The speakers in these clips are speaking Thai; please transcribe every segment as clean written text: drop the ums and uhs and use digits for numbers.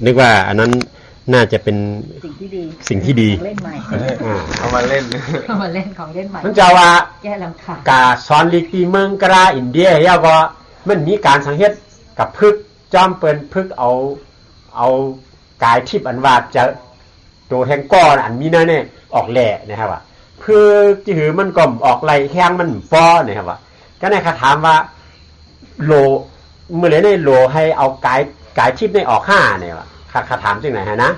นึกว่าอันนั้นน่าจะเป็นสิ่งที่ดี สิ่งที่ดีเล่นใหม่เอามาเล่นเอามาเล่นของเล่นใหม่มันจะว่าแก้ลำคาญกาสอนลิกีเมืองกราอินเดียเฮียก็มันมีการสังเกตกับพึกจอมเปิ้นพึกเอากายทิพย์อันว่าจะตัวแทงก้อนอันมีนั่นเนี่ยออกแหล่นะครับว่าพึกที่หือมันก็ออกไหลแข้งมันฟ้อนะครับว่าก็ในคาถามว่าโลเมื่อไรในโลให้เอากายทิพย์ในออกห้าเนี่ยว่าคาถามจึงไหนฮะนะ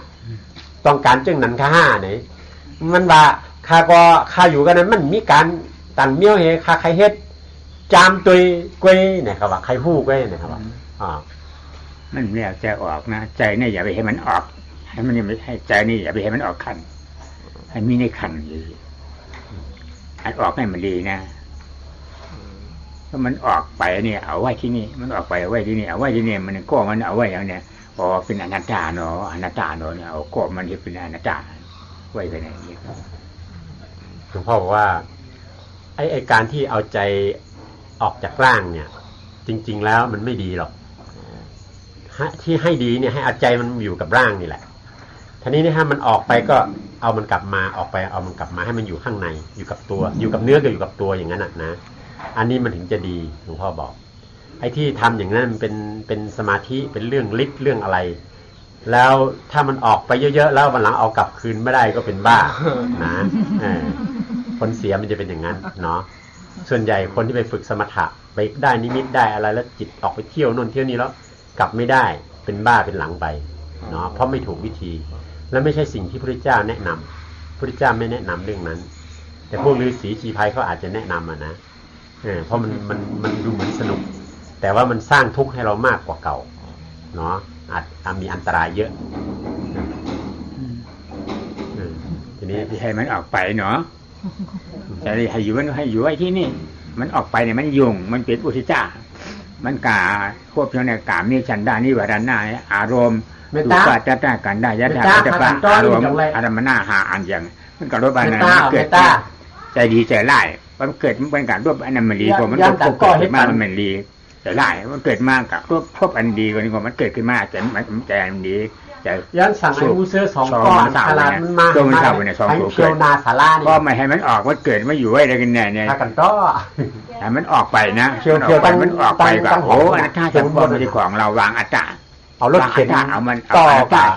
ต้องการจึงนั้นค่าห้าไหนมันว่าข้าอยู่กันนั้นมันมีการตันเมี่ยวเฮข้าใครเฮ็ดจามตุยกวยเนี่ยครับว่าใครฮู้กวยเนี่ยครับว่ามันแล้วใจออกนะใจเนี่ยอย่าไปให้มันออกให้มันยังไม่ให้ใจนี่อย่าไปให้มันออกขันให้มีในขันเลยให้ออกให้มันดีนะถ้ามันออกไปเนี่ยเอาไว้ที่นี่มันออกไปเอาไว้ที่นี่เอาไว้ที่นี่มันก็มันเอาไว้อย่างเนี้ยพอเป็นอนัตตาเนาะอนัตตาเนาะเนี่ยเอาก็มันจะเป็นอนัตตาไว้ไปไหนนี่หลวงพ่อบอกว่าไอ้การที่เอาใจออกจากร่างเนี่ยจริงๆแล้วมันไม่ดีหรอกที่ให้ดีเนี่ยให้เอาใจมันอยู่กับร่างนี่แหละทีนี้ถ้ามันออกไปก็เอามันกลับมาออกไปเอามันกลับมาให้มันอยู่ข้างในอยู่กับตัวอยู่กับเนื้อกับอยู่กับตัวอย่างนั้นนะอันนี้มันถึงจะดีหลวงพ่อบอกไอ้ที่ทำอย่างนั้นมันเป็นสมาธิเป็นเรื่องฤทธิ์เรื่องอะไรแล้วถ้ามันออกไปเยอะๆแล้ววันหลังเอากลับคืนไม่ได้ก็เป็นบ้านะผลเสียมันจะเป็นอย่างนั้นเนาะส่วนใหญ่คนที่ไปฝึกสมถะไปได้นิมิตได้อะไรแล้วจิตออกไปเที่ยวโน่นเที่ยวนี้แล้วกลับไม่ได้เป็นบ้าเป็นหลังไปเนาะเพราะไม่ถูกวิธีและไม่ใช่สิ่งที่พระพุทธเจ้าแนะนำพระพุทธเจ้าไม่แนะนำเรื่องนั้นแต่พวกฤาษีชีพายเขาอาจจะแนะนำนะเพราะมันดูเหมือนสนุกแต่ว่ามันสร้างทุกข์ให้เรามากกว่าเก่าเนาะอาจมีอันตรายเยอะทีนี้ให้มันออกไปเนาะแต่ให้อยู่ไว้ที่นี่มันออกไปเนี่ยมันยุ่งมันเป็นอุทิจามันกาควบเพียงในกามีฉันได้นี่วาระนาอารมณ์ดูว่าจะได้กันได้ยัดจะปะอารมณ์อารมณ์หน้าหาอันอย่างมันก็รบอันนั้นเกิดใจดีใจร้ายมันเกิดเป็นการรวบอันนั้นมันดีกว่ามันควบเกิดมามันดีใจร้ายมันเกิดมากับรวบอันดีกว่านี้กว่ามันเกิดขึ้นมาแต่มันใจอันดีย้อนสั่งให้มูเซอร์2ก้อนตลาดมันมาตัวมันเท่าเนี่ย2ตัวเกิดนาสารานี่ก็ไม่ให้มันออกมันเกิดไม่อยู่ไว้ได้กันเนี่ยถ้ากันต้อให้มันออกไปนะเที่ยวไปมันออกไปแบบโอ้อนัตตาจะพ้นที่ของเราวางอัตตาเอารถเข็นเอามันต่อกับ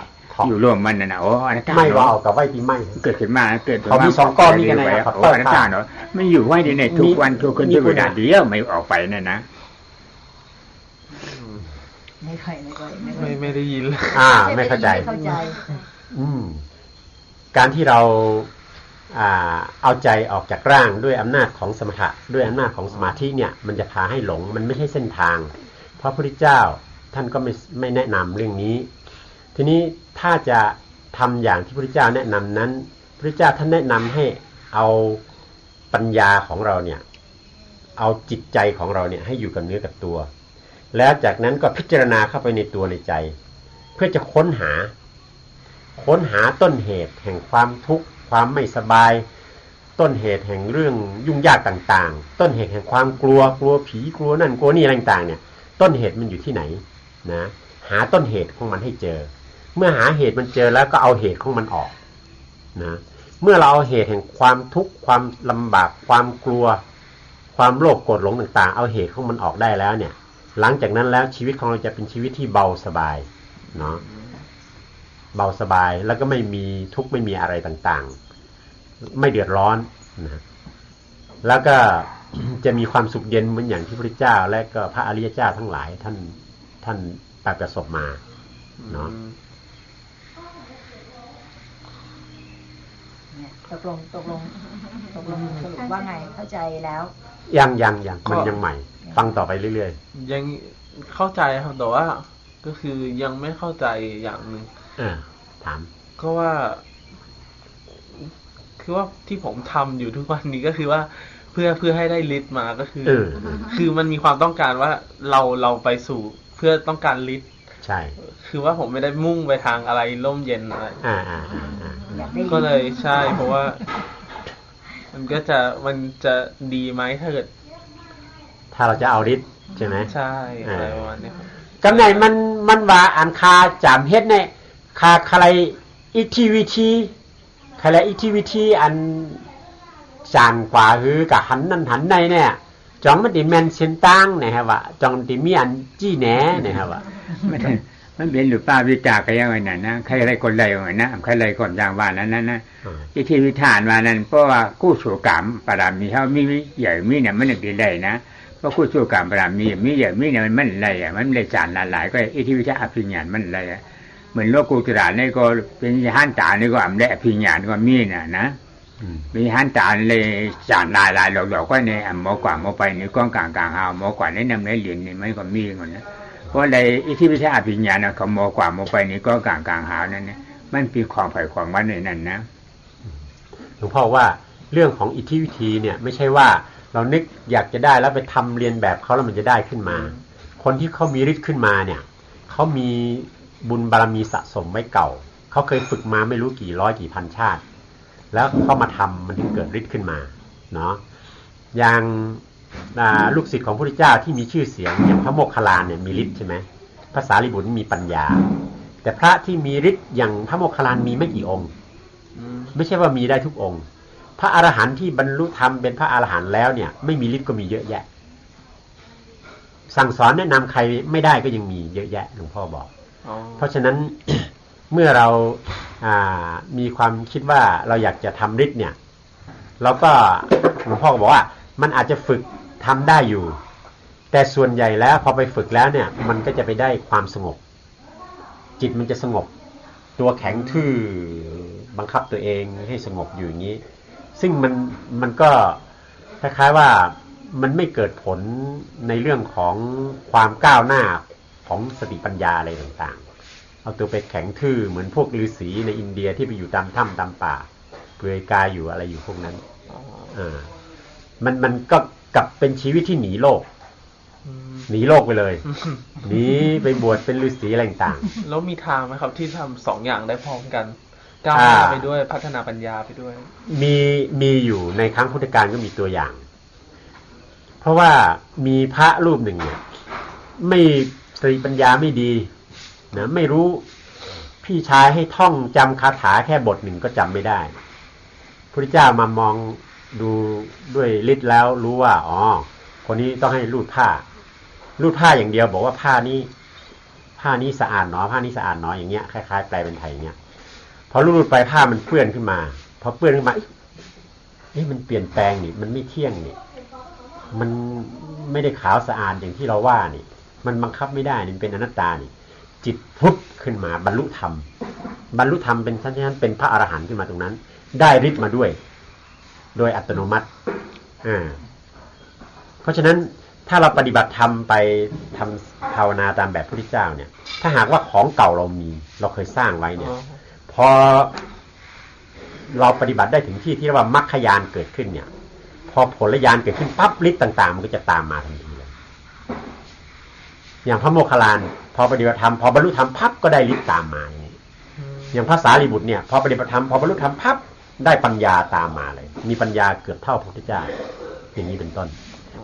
อยู่ร่วมมันนะโอ้อนัตตาไม่ว่าเอากับไว้ที่ไม่เกิดขึ้นมาเกิดเขามี2ก้อนนี่กันไงโอ้อนัตตาเนาะไม่อยู่ไว้ในทุกวันทุกคืนทุกเวลาเดียวไม่ออกไปเนี่ยนะไม่ได้ยินไม่เข้าใจการที่เราเอาใจออกจากร่างด้วยอำนาจของสมถะด้วยอำนาจของสมาธิเนี่ยมันจะพาให้หลงมันไม่ใช่เส้นทางเพราะพระพุทธเจ้าท่านก็ไม่แนะนำเรื่องนี้ทีนี้ถ้าจะทำอย่างที่พระพุทธเจ้าแนะนำนั้นพระพุทธเจ้าท่านแนะนำให้เอาปัญญาของเราเนี่ยเอาจิตใจของเราเนี่ยให้อยู่กับเนื้อกับตัวแล้วจากนั้นก็พิจารณาเข้าไปในตัวในใจเพื่อจะค้นหาต้นเหตุแห่งความทุกข์ความไม่สบายต้นเหตุแห่งเรื่องยุ่งยากต่างๆต้นเหตุแห่งความกลัวผีกลัวนั่นกลัวนี่อะไรต่างๆเนี่ยต้นเหตุมันอยู่ที่ไหนนะหาต้นเหตุของมันให้เจอเมื่อหาเหตุมันเจอแล้วก็เอาเหตุของมันออกนะเมื่อเราเอาเหตุแห่งความทุกข์ความลำบากความกลัวความโลภโกรธหลงต่างๆเอาเหตุของมันออกได้แล้วเนี่ยหลังจากนั้นแล้วชีวิตของเราจะเป็นชีวิตที่เบาสบายเนาะเบาสบายแล้วก็ไม่มีทุกข์ไม่มีอะไรต่างๆไม่เดือดร้อนนะแล้วก็ จะมีความสุขเย็นเหมือนอย่างที่พระพุทธเจ้าและก็พระอริยเจ้าทั้งหลายท่านประสบมาเนาะตกลงสรุปว่าไงเข้าใจแล้วยังมันยังใหม่ฟังต่อไปเรื่อยๆยังเข้าใจครับแต่ว่าก็คือยังไม่เข้าใจอย่างนึงถามก็ว่าคือว่าที่ผมทำอยู่ทุกวันนี้ก็คือว่าเพื่อให้ได้ฤทธิ์มาก็คือคือมันมีความต้องการว่าเราไปสู่เพื่อต้องการฤทธิ์ใช่คือว่าผมไม่ได้มุ่งไปทางอะไรร่มเย็นอะไรก็เลยใช่เพราะว่ามันจะดีไหมถ้าเราจะเอาฤทธิ์ใช่ไหมใช่อะไรประมาณนี้ กำไหนมันว่าอันคาจามเฮ็ดเนี่ยคาใครอิทธิวิธีใครอิทธิวิธีอันจานกว่าหือกับหันนั่นหันในเนี่ยจองมันดิแมนเซนตังนะครับว่าจองดิมีอันจี้แหน่นะครับว่ามันเป็นหรือป้าวิจารณ์กันยังไงนะใครอะไรคนใดอย่างนั้นใครอะไรคนอย่างว่านั้นนะอิทธิวิธานว่านั้นเพราะว่ากู้สู่กรรมปรามีเขามีใหญ่มีเนี่ยมันดีได้นะเพราะกู้สู่กรรมปรามีใหญ่มีเนี่ยมันอะไรอ่ะมันเลยจานหลายๆก็อิทธิวิธาอภิญญาณมันอะไรอ่ะเหมือนโลกุตระนี่ก็เป็นห้านตานี่ก็อำได้อภิญญาณก็มีนะมีห้านตาเลยจานหลายๆหลอกๆก็เนี่ยหมอกว่าหมอไปนี่ก้องกลางๆเอาหมอกว่าในนำในเหรียญนี่มันก็มีคนนะเพราะในอิทธิวิชาอภิญญาณเขาโมกว่าโมไปนี่ก็กลางหาวนั่นเนี่ยมันเป็นของฝ่ายของมันในนั้นนะหลวงพ่อว่าเรื่องของอิทธิวิธีเนี่ยไม่ใช่ว่าเรานึกอยากจะได้แล้วไปทำเรียนแบบเขาแล้วมันจะได้ขึ้นมาคนที่เขามีฤทธิ์ขึ้นมาเนี่ยเขามีบุญบารมีสะสมไว้เก่าเขาเคยฝึกมาไม่รู้กี่ร้อยกี่พันชาติแล้วเขามาทำมันถึงเกิดฤทธิ์ขึ้นมาเนาะอย่างลูกศิษย์ของพระพุทธเจ้าที่มีชื่อเสียงอย่างพระโมคคัลลาเนี่ยมีฤทธิ์ใช่ไหมพระสารีบุตรมีปัญญาแต่พระที่มีฤทธิ์อย่างพระโมคคัลลามีไม่กี่องค์ไม่ใช่ว่ามีได้ทุกองค์พระอรหันต์ที่บรรลุธรรมเป็นพระอรหันต์แล้วเนี่ยไม่มีฤทธิ์ก็มีเยอะแยะสั่งสอนแนะนำใครไม่ได้ก็ยังมีเยอะแยะหลวงพ่อบอกเพราะฉะนั้น เมื่อเรามีความคิดว่าเราอยากจะทำฤทธิ์เนี่ยเราก็หลวงพ่อก็บอกว่ามันอาจจะฝึกทำได้อยู่แต่ส่วนใหญ่แล้วพอไปฝึกแล้วเนี่ยมันก็จะไปได้ความสงบจิตมันจะสงบตัวแข็งทื่อบังคับตัวเองให้สงบอยู่อย่างนี้ซึ่งมันก็คล้ายๆว่ามันไม่เกิดผลในเรื่องของความก้าวหน้าของสติปัญญาอะไรต่างๆเอาตัวไปแข็งทื่อเหมือนพวกฤาษีในอินเดียที่ไปอยู่ตามถ้ำตามป่าเปลือยกายอยู่อะไรอยู่พวกนั้นมันก็กลับเป็นชีวิตที่หนีโลกไปเลยหนีไปบวชเป็นฤาษีอะไรต่างๆแล้วมีทางไหมครับที่ทำสองอย่างได้พร้อมกันก้าวหน้าไปด้วยพัฒนาปัญญาไปด้วยมีอยู่ในครั้งพุทธกาลก็มีตัวอย่างเพราะว่ามีพระรูปหนึ่งเนี่ยไม่สติปัญญาไม่ดีนะไม่รู้พี่ชายให้ท่องจำคาถาแค่บทหนึ่งก็จำไม่ได้พระพุทธเจ้ามามองดูด้วยฤทธิ์แล้วรู้ว่าอ๋อคนนี้ต้องให้รูดผ้าอย่างเดียวบอกว่าผ้านี้สะอาดหนอผ้านี้สะอาดหนออย่างเงี้ยคล้ายๆแปลเป็นไทยอย่างเงี้ยพอรูดไปผ้ามันเปื้อนขึ้นมาพอเปื้อนขึ้นมามันเปลี่ยนแปลงนี่มันไม่เที่ยงนี่มันไม่ได้ขาวสะอาดอย่างที่เราว่านี่มันบังคับไม่ได้นี่เป็นอนัตตานี่จิตพุทธขึ้นมาบรรลุธรรมเป็นชั้นเป็นพระอรหันต์ขึ้นมาตรงนั้นได้ฤทธิ์มาด้วยโดยอัตโนมัติเพราะฉะนั้นถ้าเราปฏิบัติธรรมไปทำภาวนาตามแบบพระพุทธเจ้าเนี่ยถ้าหากว่าของเก่าเราเคยสร้างไว้เนี่ยพอเราปฏิบัติได้ถึงที่ที่เรียกว่ามรรคญาณเกิดขึ้นเนี่ยพอผลญาณเกิดขึ้นปั๊บฤทธิ์ต่างๆมันก็จะตามมาทันทีเลยอย่างพระโมคคัลลาพอปฏิบัติธรรมพอบรรลุธรรมปั๊บก็ได้ฤทธิ์ตามมาอย่างพระสารีบุตรเนี่ยพอปฏิบัติธรรมพอบรรลุธรรมปั๊บได้ปัญญาตามมาเลยมีปัญญาเกือบเท่าพระพุทธเจ้าอย่างนี้เป็นต้น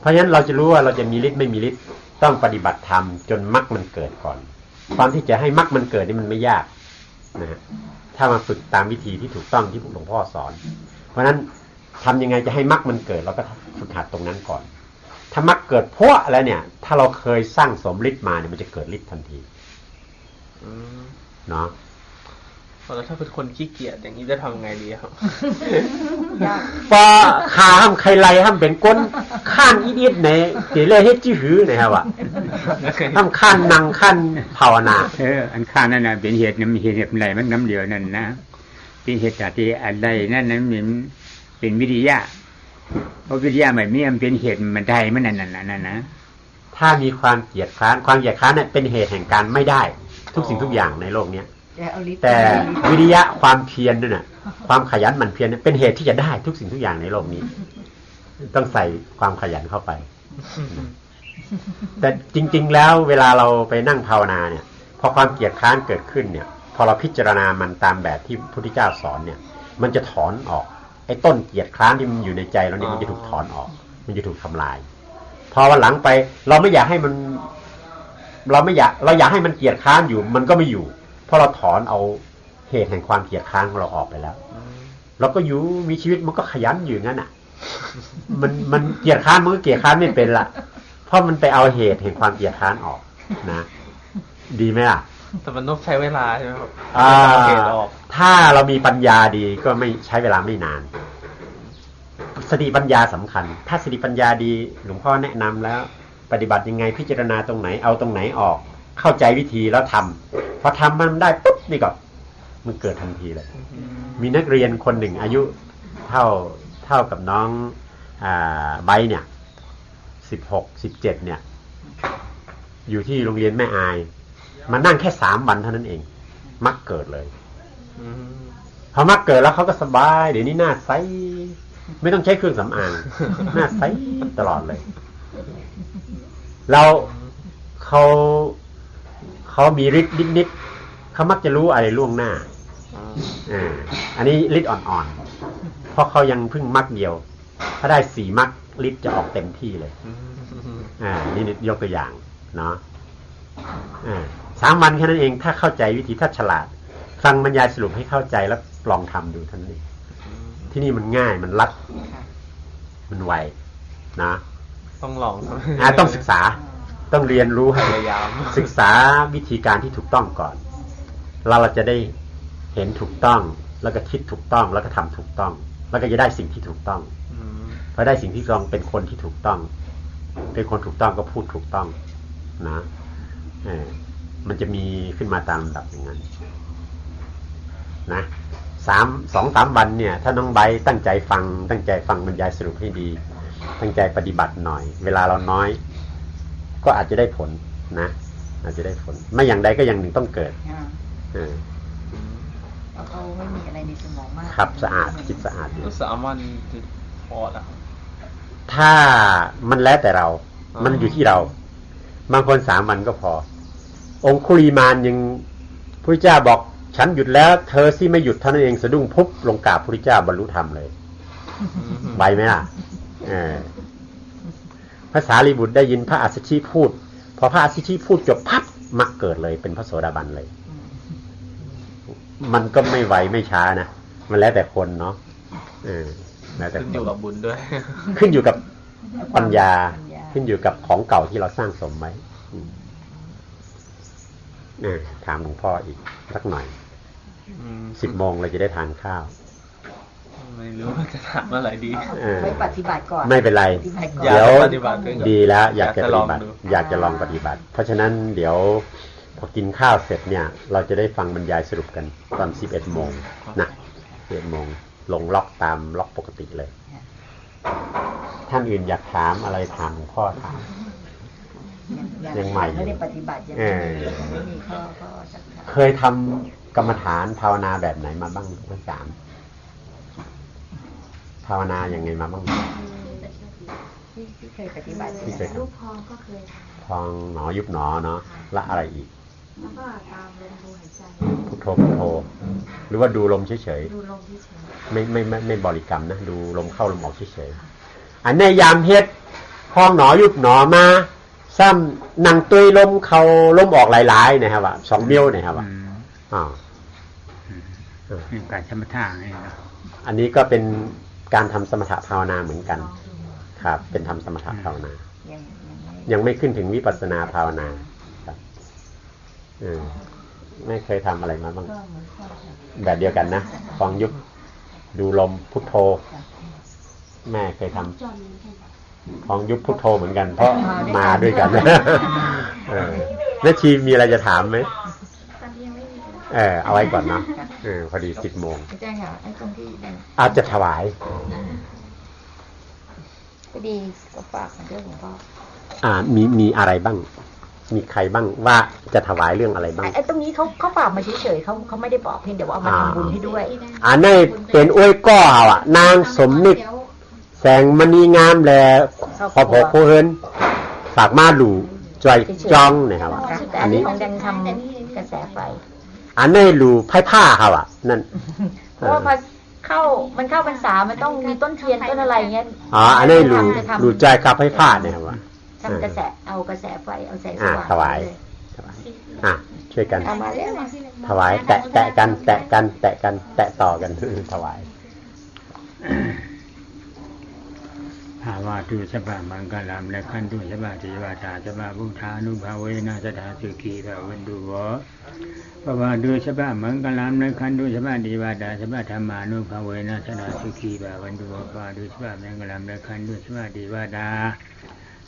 เพราะฉะนั้นเราจะรู้ว่าเราจะมีฤทธิ์ไม่มีฤทธิ์ต้องปฏิบัติธรรมจนมรรคมันเกิดก่อนความที่จะให้มรรคมันเกิดนี่มันไม่ยากนะฮะถ้ามาฝึกตามวิธีที่ถูกต้องที่หลวงพ่อสอนเพราะฉะนั้นทำยังไงจะให้มรรคมันเกิดเราก็ฝึกหัดตรงนั้นก่อนถ้ามรรคเกิดเพราะแล้วเนี่ยถ้าเราเคยสร้างสมฤทธิ์มาเนี่ยมันจะเกิดฤทธิ์ทันทีเนาะแล้วถ้าเป็นคนขี้เกียจอย่างนี้จะทำไงดีครับปอขาห้ามใครไล่ห้ามเป็นก้นข้านอีดๆในเดี๋ยวเลยเฮ็ดจี้หือนะครับว่าห้ามข้านนั่งข้านภาวนาอันข้านนั่นน่ะเป็นเหตุน้ำเหตุอะไรมันน้ำเดียวนั่นนะเป็นเหตุที่อะไรนั่นมันเป็นวิทยาเพราะวิทยาแบบนี้มันเป็นเหตุมันได้มันนั่นนะถ้ามีความเกลียดค้านเนี่ยเป็นเหตุแห่งการไม่ได้ทุกสิ่งทุกอย่างในโลกนี้แต่วิริยะความเพียรนั่นน่ะความขยันหมั่นเพียรเป็นเหตุที่จะได้ทุกสิ่งทุกอย่างในโลกนี้ต้องใส่ความขยันเข้าไปแต่จริงๆแล้วเวลาเราไปนั่งภาวนาเนี่ยพอความเกลียดค้านเกิดขึ้นเนี่ยพอเราพิจารณามันตามแบบที่พระพุทธเจ้าสอนเนี่ยมันจะถอนออกไอ้ต้นเกลียดค้านที่มันอยู่ในใจเราเนี่ยมันจะถูกถอนออกมันจะถูกทำลายพอวันหลังไปเราไม่อยากให้มัน เราอยากให้มันเกียจค้านอยู่มันก็ไม่อยู่เพราะเราถอนเอาเหตุแห่งความเกียจค้านของเราออกไปแล้วเราก็อยู่มีชีวิตมันก็ขยันอยู่งั้นอ่ะมันเกียจค้านมันก็เกียจค้านไม่เป็นละเพราะมันไปเอาเหตุแห่งความเกียจค้านออกนะดีไหมล่ะแต่มันต้องใช้เวลาใช่ไหมครับ เกตออกถ้าเรามีปัญญาดีก็ไม่ใช้เวลาไม่นานสติปัญญาสำคัญถ้าสติปัญญาดีหลวงพ่อแนะนำแล้วปฏิบัติยังไงพิจารณาตรงไหนเอาตรงไหนออกเข้าใจวิธีแล้วทำพอทำมันได้ปุ๊บนี่ก็มันเกิดทันทีเลยมีนักเรียนคนหนึ่งอายุเท่ากับน้องไบเนี่ย16-17เนี่ยอยู่ที่โรงเรียนแม่อายมานั่งแค่3 วันเท่านั้นเองมักเกิดเลยพอมักเกิดแล้วเขาก็สบายเดี๋ยวนี้หน้าใสไม่ต้องใช้เครื่องสำอางหน้าใสตลอดเลยเราเขามีฤทธิ์นิดๆเขามักจะรู้อะไรล่วงหน้าอันนี้ฤทธิ์อ่อนๆเพราะเขายังเพิ่งมักเดียวถ้าได้4 มักฤทธิ์จะออกเต็มที่เลยนี่ยกตัวอย่างเนาะ3 วันแค่นั้นเองถ้าเข้าใจวิธีถ้าฉลาดฟังบรรยายสรุปให้เข้าใจแล้วลองทำดูท่านนี้ที่นี่มันง่ายมันรัดมันไวนะต้องลองต้องศึกษาต้องเรียนรู้ให้พยายามศึกษาวิธีการที่ถูกต้องก่อนเราจะได้เห็นถูกต้องแล้วก็คิดถูกต้องแล้วก็ทำถูกต้องแล้วก็จะได้สิ่งที่ถูกต้องพอได้สิ่งที่ถูกต้องเป็นคนที่ถูกต้องเป็นคนถูกต้องก็พูดถูกต้องนะมันจะมีขึ้นมาตามลำดับอย่างนั้นนะ2-3 วันเนี่ยถ้าน้องไบตั้งใจฟังบรรยายสรุปให้ดีตั้งใจปฏิบัติหน่อยเวลาเราน้อยก็อาจจะได้ผลนะอาจจะได้ผลไม่อย่างใดก็อย่างหนึ่งต้องเกิดเขาไม่มีอะไรในสมองมากครับสะอาดจิตสะอาดอยู่3 วันพอแล้วถ้ามันแล้วแต่เรามันอยู่ที่เราบางคน3 วันก็พอองคุลีมานยังพระเจ้าบอกฉันหยุดแล้วเธอสิไม่หยุดเท่านั้นเองสะดุ้งพุบลงกราบพระเจ้าบรรลุธรรมเลยใบไหมล่ะพระสารีบุตรได้ยินพระอัสสชิพูดพอพระอัสสชิพูดจบพับมักเกิดเลยเป็นพระโสดาบันเลยมันก็ไม่ไวไม่ช้านะมันแล้วแต่คนเนาะแล้วแต่ขึ้นอยู่กับบุญด้วยขึ้นอยู่กับปัญญาขึ้นอยู่กับของเก่าที่เราสร้างสมไว้ถามหลวงพ่ออีกสักหน่อย10 โมงเราจะได้ทานข้าวไม่รู้ว่าจะถามเมื่อไหร่ดีไม่ปฏิบัติก่อนไม่เป็นไรเดี๋ยวดีแล้วอยากจะปฏิบัติอยากจะลองปฏิบัติเพราะฉะนั้นเดี๋ยวพอกินข้าวเสร็จเนี่ยเราจะได้ฟังบรรยายสรุปกันตอน11 โมงนะ11 โมงลงล็อกตามล็อกปกติเลยท่านอื่นอยากถามอะไรถามหลวงพ่อถามยังใหม่ไม่ได้ปฏิบัติยังไม่มีข้อเคยทำกรรมฐานภาวนาแบบไหนมาบ้างอาจารย์ภาวนายังไงมาบ้างที่เคยปฏิบัติที่เคยรูปพองก็เคยพองหนอยุบหนอเนาะละอะไรอีกแล้วก็ตามลมดูหายใจพุทโธพุทโธหรือว่าดูลมเฉยๆดูลมเฉยๆไม่บริกรรมนะดูลมเข้าลมออกเฉยๆอันในยามเฮ็ดพองหนอยุบหนอมาซ้ำนั่งตุยลมเข้าลมออกหลายๆนะครับว่า2 เบี้ยวนะครับว่าการสมถะอันนี้ก็เป็นการทำสมถะภาวนาเหมือนกันครับเป็นทำสมถะภาวนายังไม่ขึ้นถึงวิปัสสนาภาวนาครับไม่เคยทำอะไรมาบ้างแบบเดียวกันนะฟังยุบดูลมพุทโธแม่เคยทำฟังยุบพุทโธเหมือนกันเพราะมาด้วยกันแม่ชีมีอะไรจะถามไหมเอาไว้ก่อนเนาะพอดี10 โมงอาจารย์ค่ะไอ้ตรงที่อาจจะถวายพอดีก็ฝากมาด้วยหลวงพ่อมีอะไรบ้างมีใครบ้างว่าจะถวายเรื่องอะไรบ้างไอ้ตรงนี้เขาฝากมาเฉยๆเขาไม่ได้บอกเพียงแต่ว่าเอามาทำบุญให้ด้วยนี่เป็นอ้วยก้อนางสมนึกแสงมณีงามแลขอพอโคเฮินฝากมาหลู่จอยจองนะครับอันนี้ของดังทำกระแสไฟนี้หลู่ผ้าครับนั่นเพราะว่าพอมันเข้าพรรษามันต้องมีต้นเทียนต้นอะไรเงี้ยอันนี้หลู่จอยกับผ้าเนี่ยครับทำกระแสเอากระแสไฟเอาแสงสว่างถวาย ถวายช่วยกัน เอามาแล้ว ถวายแตะกันแตะกันแตะกันแตะต่อกันถวาย ภาวะตุสภามังคลัมและขันตุสภาเทวตาสภาพุทธานุภาเวนะสถาสุขีภาวันตุโวภาวะตุสภามังคลัมและขันตุสภาเทวตาสภาธรรมานุภาเวนะสถาสุขีภาวันตุโวภาวะตุสภามังคลัมและขันตุสภาเทวตา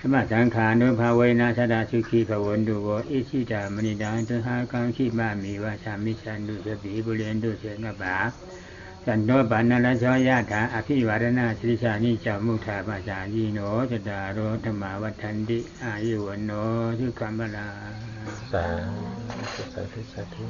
สภาสังขานุภาเวนะสถาสุขีภาวันตุโวอิชิตามณิดาตุหากังขีมามีวาชามิชันตุสติบุเรนตุเสนบาสันโดปานาลโสยะถาอภิวารณาสิริชานิจามุขาปะจายีโนจตารโรธรรมาวัฏันติอายุวันโนทุกขัมบลา สาธุสาธุสาธุ